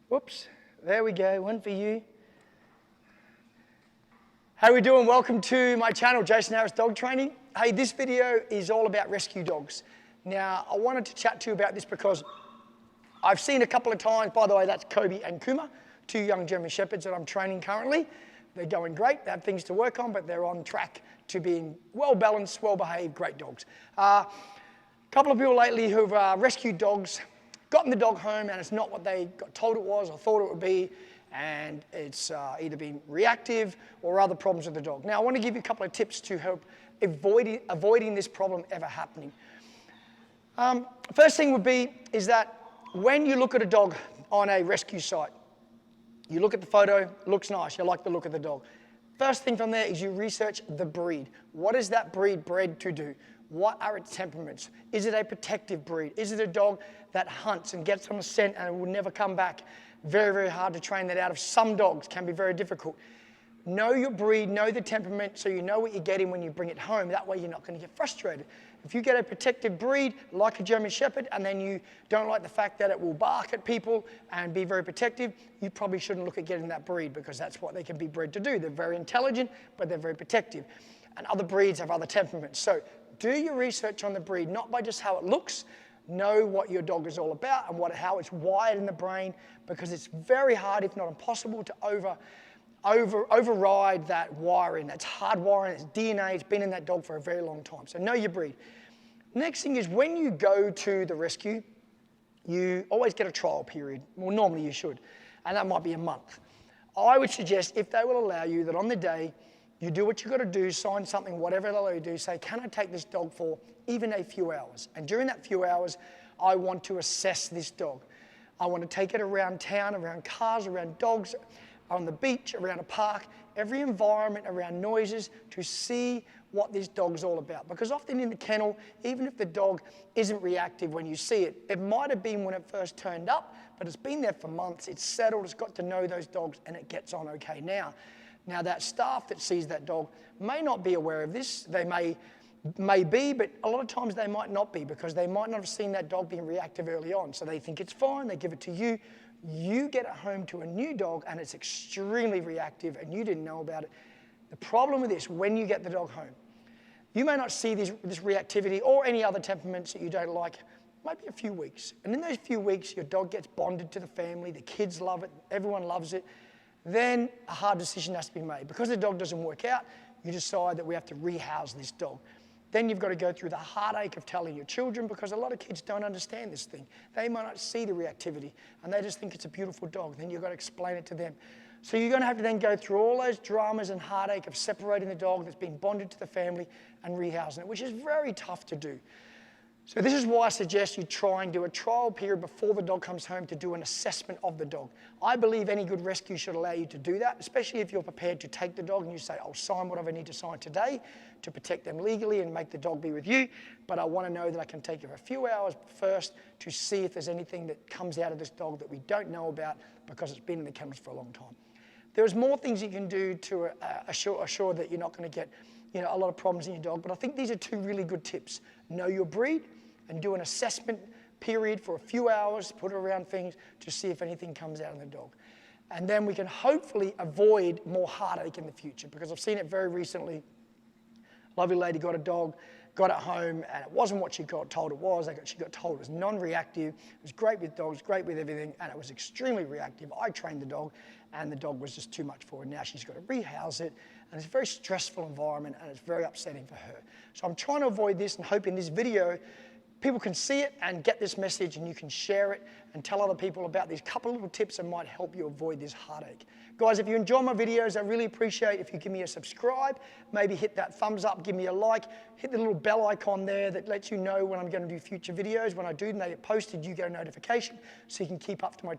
Whoops, there we go, one for you. How we doing? Welcome to my channel, Jason Harris Dog Training. Hey, this video is all about rescue dogs. Now, I wanted to chat to you about this because I've seen a couple of times, by the way, that's Kobe and Kuma, two young German Shepherds that I'm training currently. They're going great, they have things to work on, but they're on track to being well-balanced, well-behaved, great dogs. A couple of people lately who've rescued dogs, gotten the dog home, and it's not what they got told it was or thought it would be, and it's either been reactive or other problems with the dog. Now, I want to give you a couple of tips to help avoiding this problem ever happening. First thing would be is that when you look at a dog on a rescue site, you look at the photo, looks nice, you like the look of the dog. First thing from there is you research the breed. What is that breed bred to do? What are its temperaments? Is it a protective breed? Is it a dog that hunts and gets on a scent and will never come back? Very, very hard to train that out of. Some dogs can be very difficult. Know your breed, know the temperament, so you know what you're getting when you bring it home. That way you're not going to get frustrated. If you get a protective breed, like a German Shepherd, and then you don't like the fact that it will bark at people and be very protective, you probably shouldn't look at getting that breed because that's what they can be bred to do. They're very intelligent, but they're very protective. And other breeds have other temperaments. So do your research on the breed, not by just how it looks. Know what your dog is all about and how it's wired in the brain, because it's very hard, if not impossible, to override that wiring. That's hardwiring, it's DNA, it's been in that dog for a very long time. So know your breed. Next thing is when you go to the rescue, you always get a trial period. Well, normally you should, and that might be a month. I would suggest, if they will allow you, that on the day, you do what you've got to do, sign something, whatever they'll let you do, say, can I take this dog for even a few hours? And during that few hours, I want to assess this dog. I want to take it around town, around cars, around dogs, on the beach, around a park, every environment, around noises, to see what this dog's all about. Because often in the kennel, even if the dog isn't reactive when you see it, it might have been when it first turned up, but it's been there for months, it's settled, it's got to know those dogs, and it gets on okay now. Now, that staff that sees that dog may not be aware of this. They may be, but a lot of times they might not be, because they might not have seen that dog being reactive early on. So they think it's fine, they give it to you. You get it home to a new dog and it's extremely reactive and you didn't know about it. The problem with this, when you get the dog home, you may not see this reactivity or any other temperaments that you don't like, maybe a few weeks. And in those few weeks, your dog gets bonded to the family, the kids love it, everyone loves it. Then a hard decision has to be made. Because the dog doesn't work out, you decide that we have to rehouse this dog. Then you've got to go through the heartache of telling your children, because a lot of kids don't understand this thing. They might not see the reactivity and they just think it's a beautiful dog. Then you've got to explain it to them. So you're going to have to then go through all those dramas and heartache of separating the dog that's been bonded to the family and rehousing it, which is very tough to do. So this is why I suggest you try and do a trial period before the dog comes home to do an assessment of the dog. I believe any good rescue should allow you to do that, especially if you're prepared to take the dog and you say, I'll sign whatever I need to sign today to protect them legally and make the dog be with you, but I want to know that I can take it for a few hours first to see if there's anything that comes out of this dog that we don't know about because it's been in the kennels for a long time. There's more things you can do to assure that you're not going to get a lot of problems in your dog, but I think these are two really good tips. Know your breed and do an assessment period for a few hours, put it around things to see if anything comes out in the dog. And then we can hopefully avoid more heartache in the future, because I've seen it very recently. Lovely lady got a dog, got it home, and it wasn't what she got told it was. She got told it was non-reactive. It was great with dogs, great with everything, and it was extremely reactive. I trained the dog, and the dog was just too much for her. Now she's got to rehouse it, and it's a very stressful environment, and it's very upsetting for her. So I'm trying to avoid this and hope in this video people can see it and get this message, and you can share it and tell other people about these couple of little tips that might help you avoid this heartache. Guys, if you enjoy my videos, I really appreciate if you give me a subscribe, maybe hit that thumbs up, give me a like, hit the little bell icon there that lets you know when I'm going to do future videos. When I do and they get posted, you get a notification so you can keep up to my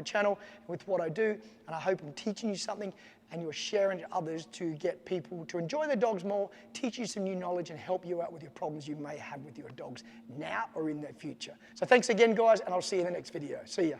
channel with what I do. And I hope I'm teaching you something and you're sharing it to others to get people to enjoy their dogs more, teach you some new knowledge and help you out with your problems you may have with your dogs now or in the future. So thanks again, guys, and I'll see you in the next video. See ya.